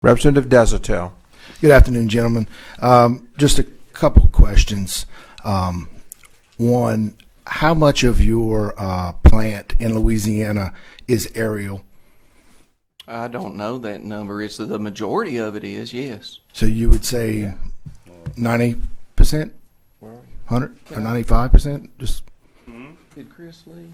Representative Deshotel. Good afternoon, gentlemen. Just a couple of questions. One, how much of your plant in Louisiana is aerial? I don't know that number. It's the majority of it is, yes. So you would say 90%, 100 or 95%? Just Did Chris leave?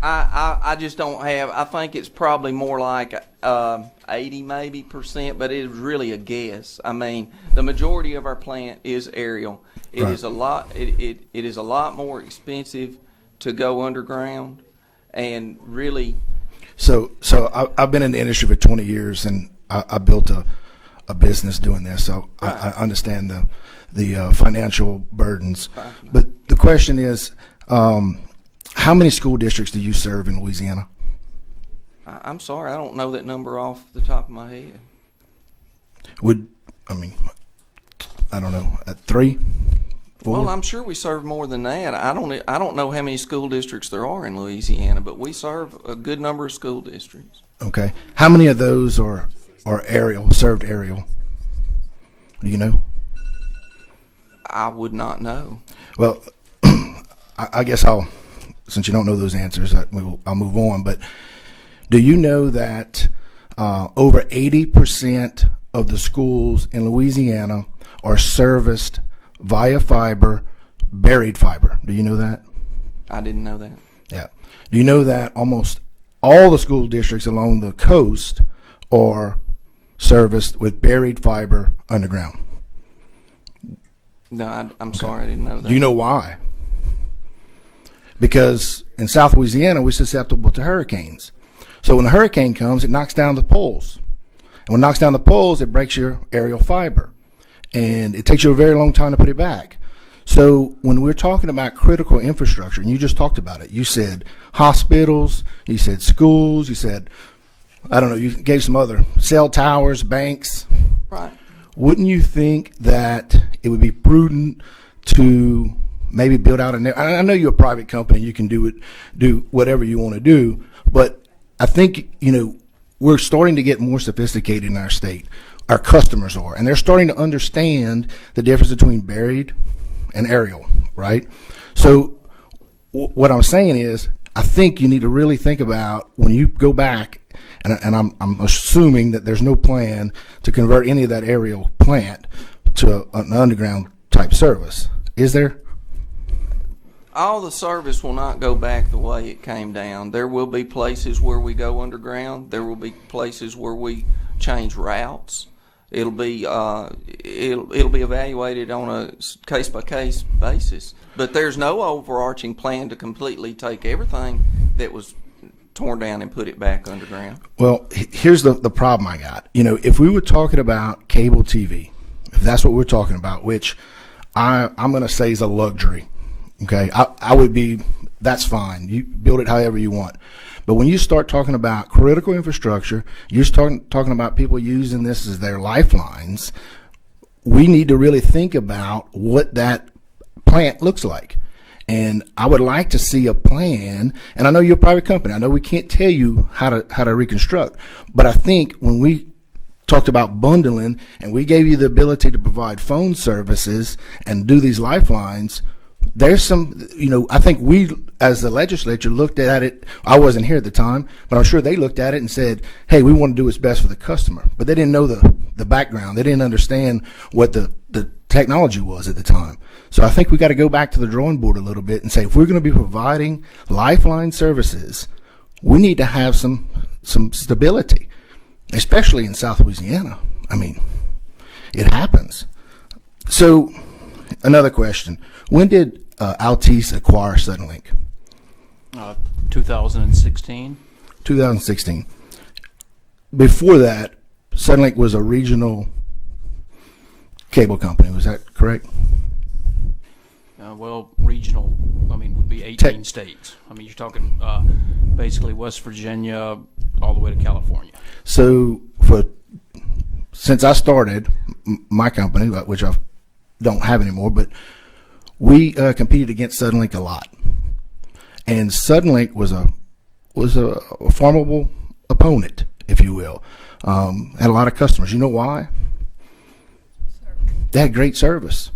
I just don't have. I think it's probably more like 80 maybe percent, but it is really a guess. I mean, the majority of our plant is aerial. It is a lot. It is a lot more expensive to go underground, and really. So I've been in the industry for 20 years, and I built a business doing this, so I understand the financial burdens. But the question is, how many school districts do you serve in Louisiana? I'm sorry, I don't know that number off the top of my head. I don't know, 3, 4? Well, I'm sure we serve more than that. I don't know how many school districts there are in Louisiana, but we serve a good number of school districts. Okay. How many of those are aerial, served aerial? Do you know? I would not know. Well, I guess since you don't know those answers, I'll move on. But do you know that over 80% of the schools in Louisiana are serviced via fiber, buried fiber? Do you know that? I didn't know that. Yeah. Do you know that almost all the school districts along the coast are serviced with buried fiber underground? No, I'm sorry, I didn't know that. Do you know why? Because in South Louisiana, we're susceptible to hurricanes. So when a hurricane comes, it knocks down the poles. And when it knocks down the poles, it breaks your aerial fiber. And it takes you a very long time to put it back. So when we're talking about critical infrastructure, and you just talked about it, you said hospitals, you said schools, you said, I don't know, you gave some other cell towers, banks. Right. Wouldn't you think that it would be prudent to maybe build out I know you're a private company, you can do whatever you want to do, but I think, we're starting to get more sophisticated in our state. Our customers are, and they're starting to understand the difference between buried and aerial, right? So what I'm saying is, I think you need to really think about when you go back, and I'm assuming that there's no plan to convert any of that aerial plant to an underground type service. Is there? All the service will not go back the way it came down. There will be places where we go underground. There will be places where we change routes. It'll be evaluated on a case by case basis. But there's no overarching plan to completely take everything that was torn down and put it back underground. Well, here's the problem I got. If we were talking about cable TV, if that's what we're talking about, which I'm going to say is a luxury. Okay, I would be, that's fine. You build it however you want. But when you start talking about critical infrastructure, you're talking about people using this as their lifelines, we need to really think about what that plant looks like. And I would like to see a plan, and I know you're a private company. I know we can't tell you how to reconstruct, but I think when we talked about bundling and we gave you the ability to provide phone services and do these lifelines, there's some, I think we, as the legislature, looked at it. I wasn't here at the time, but I'm sure they looked at it and said, hey, we want to do what's best for the customer. But they didn't know the background. They didn't understand what the technology was at the time. So I think we got to go back to the drawing board a little bit and say, if we're going to be providing lifeline services, we need to have some stability, especially in South Louisiana. I mean, it happens. So another question. When did Altice acquire Suddenlink? 2016. 2016. Before that, Suddenlink was a regional cable company. Was that correct? Regional, would be 18 states. You're talking basically West Virginia all the way to California. So since I started my company, which I don't have anymore, but we competed against Suddenlink a lot, and Suddenlink was a formidable opponent, if you will. Had a lot of customers. You know why? They had great service.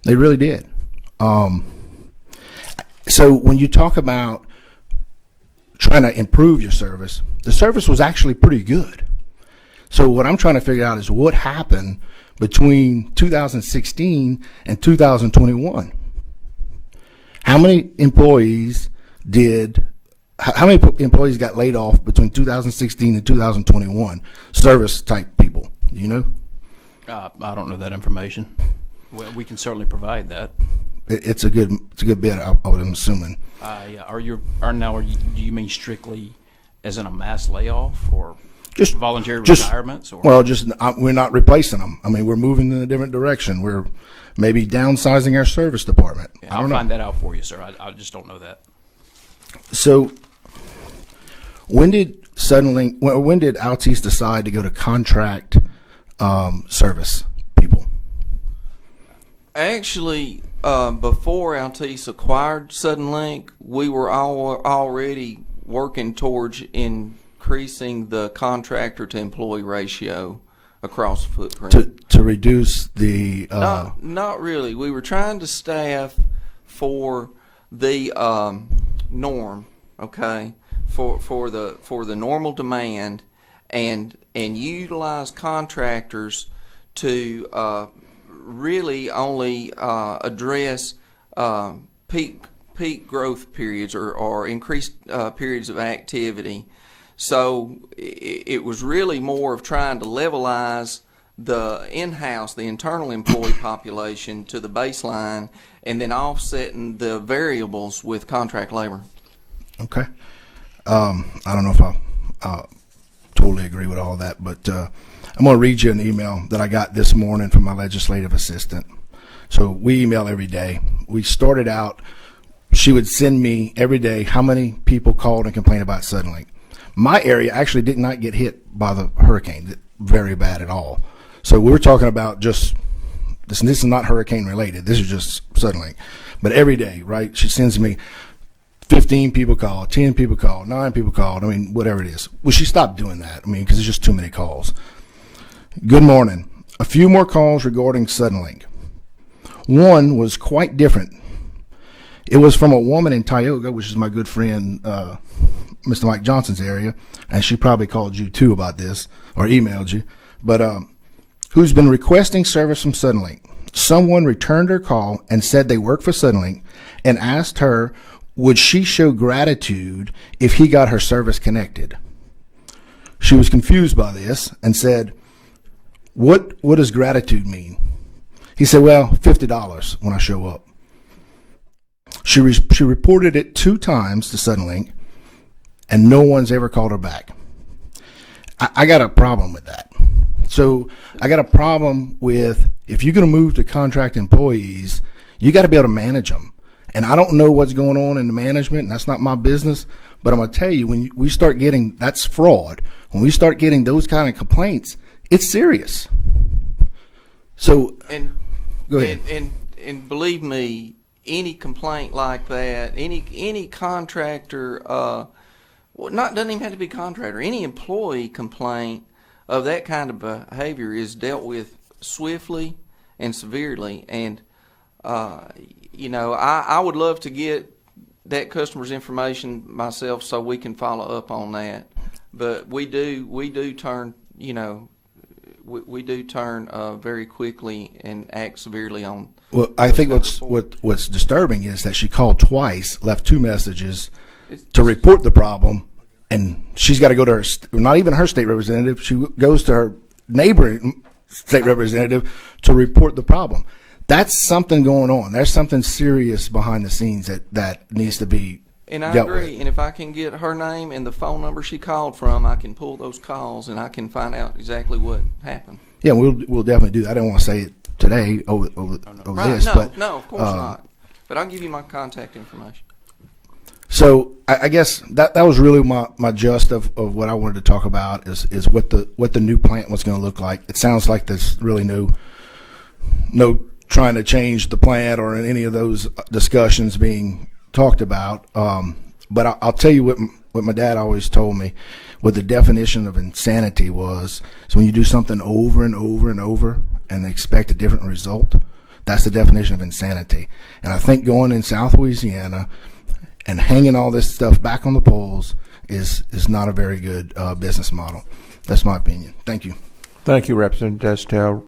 They really did. So when you talk about trying to improve your service, the service was actually pretty good. So what I'm trying to figure out is what happened between 2016 and 2021. How many employees got laid off between 2016 and 2021? Service type people, you know? I don't know that information. Well, we can certainly provide that. It's a good bit. I'm assuming. Yeah. Do you mean strictly as in a mass layoff or Just voluntary retirements? Or? Well, we're not replacing them. I mean, we're moving in a different direction. We're maybe downsizing our service department. Yeah, I'll find that out for you, sir. I just don't know that. So, when did Altice decide to go to contract service people? Actually, before Altice acquired Suddenlink, we were already working towards increasing the contractor to employee ratio across the footprint. To reduce the not really. We were trying to staff for the norm, okay, for the normal demand, and utilize contractors to really only address peak growth periods or increased periods of activity. So it was really more of trying to levelize the internal employee population to the baseline, and then offsetting the variables with contract labor. Okay. I don't know if I totally agree with all that, but I'm going to read you an email that I got this morning from my legislative assistant. So we email every day. We started out, she would send me every day how many people called and complained about Suddenlink. My area actually did not get hit by the hurricane very bad at all. So we were talking about just this is not hurricane related. This is just Suddenlink. But every day, right, she sends me 15 people called, 10 people called, 9 people called. I mean, whatever it is. Well, she stopped doing that. I mean, because it's just too many calls. Good morning. A few more calls regarding Suddenlink. One was quite different. It was from a woman in Tioga, which is my good friend, Mr. Mike Johnson's area, and she probably called you too about this or emailed you, but who's been requesting service from Suddenlink. Someone returned her call and said they work for Suddenlink and asked her would she show gratitude if he got her service connected. She was confused by this and said, what does gratitude mean? He said, well, $50 when I show up. She reported it 2 times to Suddenlink, and no one's ever called her back. I got a problem with that. So I got a problem with, if you're going to move to contract employees, you got to be able to manage them. And I don't know what's going on in the management, and that's not my business, but I'm going to tell you, when we start getting, that's fraud. When we start getting those kind of complaints, it's serious. So, go ahead. And believe me, any complaint like that, any contractor, doesn't even have to be contractor, any employee complaint of that kind of behavior is dealt with swiftly and severely. And I would love to get that customer's information myself so we can follow up on that. But we do turn very quickly and act severely on. Well, I think what's disturbing is that she called twice, left 2 messages to report the problem, and she's got to go to her, not even her state representative, she goes to her neighboring state representative to report the problem. That's something going on. There's something serious behind the scenes that needs to be And I dealt agree. with. And if I can get her name and the phone number she called from, I can pull those calls and I can find out exactly what happened. Yeah, we'll definitely do that. I don't want to say it today over Right. this, but No, of course not. But I'll give you my contact information. so I guess that was really my gist of what I wanted to talk about is what the new plant was going to look like. It sounds like there's really no trying to change the plant or any of those discussions being talked about. But I'll tell you what what my dad always told me, what the definition of insanity was. So when you do something over and over and over and expect a different result, that's the definition of insanity. And I think going in South Louisiana and hanging all this stuff back on the poles is not a very good business model. That's my opinion. Thank you. Thank you, Representative Deshotel.